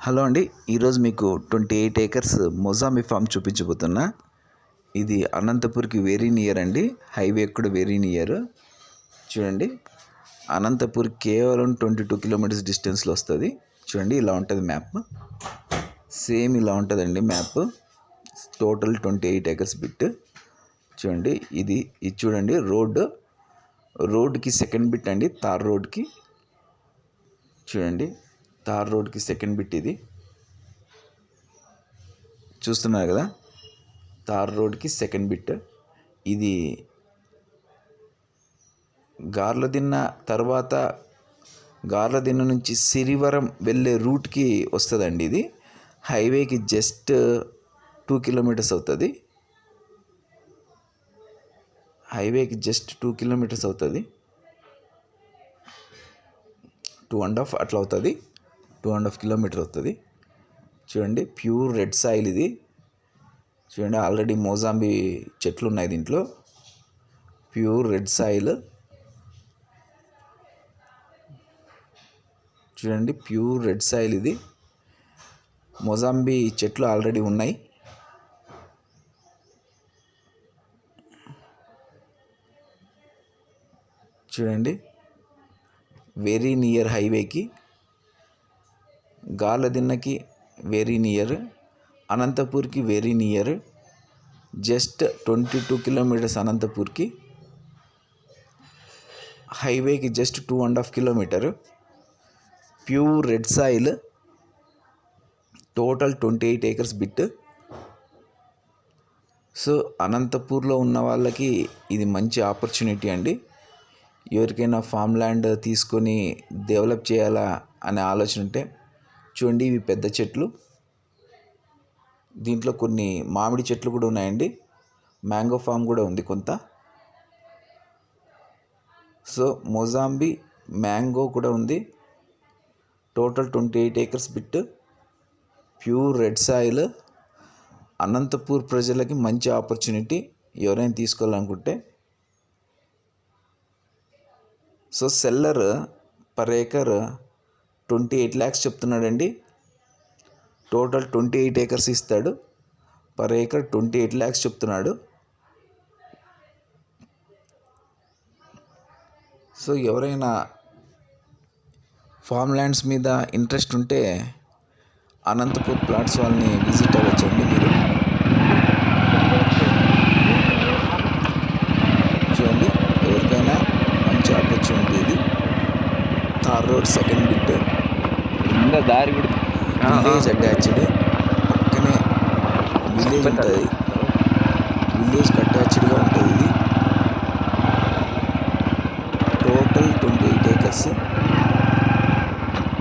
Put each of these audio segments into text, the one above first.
Hello అండి, ఈరోజు మీకు 28 ఏకర్స్ మొజాంబీ ఫామ్ చూపించబోతున్నా. ఇది అనంతపూర్కి వెరీ నియర్ అండి. హైవే కూడా వెరీ నియర్. చూడండి, అనంతపూర్ కేవలం 22 కిలోమీటర్స్ డిస్టెన్స్లో వస్తుంది. చూడండి, ఇలా ఉంటుంది మ్యాప్. సేమ్ ఇలా ఉంటుందండి మ్యాప్. Total 28 acres bit. చూడండి, ఇది చూడండి రోడ్డుకి సెకండ్ బిట్ అండి. తార్ రోడ్కి చూడండి, తార్ రోడ్కి సెకండ్ బిట్ ఇది చూస్తున్నారు కదా. తార్ రోడ్కి సెకండ్ బిట్ ఇది. గార్లదిన్న తర్వాత గార్లదిన్న నుంచి సిరివరం వెళ్ళే రూట్కి వస్తుందండి. ఇది హైవేకి జస్ట్ 2 కిలోమీటర్స్ అవుతుంది. హైవేకి జస్ట్ 2 కిలోమీటర్స్ అవుతుంది. 2.5 అట్లా అవుతుంది. 2.5 కిలోమీటర్ అవుతుంది. చూడండి, ప్యూర్ రెడ్ సాయిల్ ఇది. చూడండి, ఆల్రెడీ మొజాంబీ చెట్లు ఉన్నాయి దీంట్లో. Pure red soil. చూడండి, ప్యూర్ రెడ్ సాయిల్ ఇది. మొజాంబీ చెట్లు ఆల్రెడీ ఉన్నాయి. చూడండి, వెరీ నియర్ హైవేకి, గార్లదిన్నకి వెరీ నియర్, అనంతపూర్కి వెరీ నియర్. జస్ట్ 22 కిలోమీటర్స్ అనంతపూర్కి, హైవేకి just 2.5 kilometre. Pure red soil. Total 28 acres bit. So అనంతపూర్లో ఉన్న వాళ్ళకి ఇది మంచి ఆపర్చునిటీ అండి. ఎవరికైనా ఫామ్ ల్యాండ్ తీసుకొని డెవలప్ చేయాలా అనే ఆలోచన ఉంటే చూడండి, ఇవి పెద్ద చెట్లు. దీంట్లో కొన్ని మామిడి చెట్లు కూడా ఉన్నాయండి. మ్యాంగో ఫామ్ కూడా ఉంది కొంత. సో మొజాంబీ మ్యాంగో కూడా ఉంది. Total 28 acres bit. Pure red soil. Anantapur ప్రజలకి మంచి ఆపర్చునిటీ ఎవరైనా తీసుకోవాలనుకుంటే. So seller per acre 28 lakhs చెప్తున్నాడండి. టోటల్ 28 ఏకర్స్ ఇస్తాడు. పర్ ఏకర్ 28 lakhs చెప్తున్నాడు. సో ఎవరైనా ఫామ్ ల్యాండ్స్ మీద ఇంట్రెస్ట్ ఉంటే అనంతపూర్ ప్లాట్స్ వాళ్ళని విజిట్ అవ్వచ్చండి మీరు. చూడండి, ఎవరికైనా మంచి ఆపర్చునిటీ ఇది. Tar road second bit. దారి విలేజ్ అటాచ్డ్. పక్కనే విలేజ్ ఉంటుంది. విలేజ్కి అటాచ్డ్గా ఉంటుంది ఇది. Total 28 acres.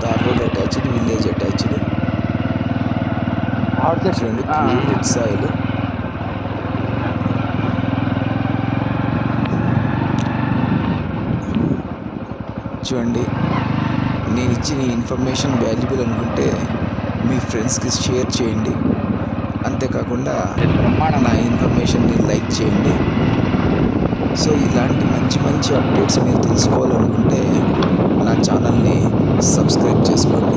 Tar road attached, village attached. చూడండి, ప్యూర్ రెడ్ సాయిల్. చూడండి, నేను ఇచ్చిన ఇన్ఫర్మేషన్ వాల్యుబుల్ అనుకుంటే మీ ఫ్రెండ్స్కి షేర్ చేయండి. అంతేకాకుండా నా ఇన్ఫర్మేషన్ని లైక్ చేయండి. సో ఇలాంటి మంచి మంచి అప్డేట్స్ మీరు తెలుసుకోవాలనుకుంటే నా ఛానల్ని సబ్స్క్రైబ్ చేసుకోండి.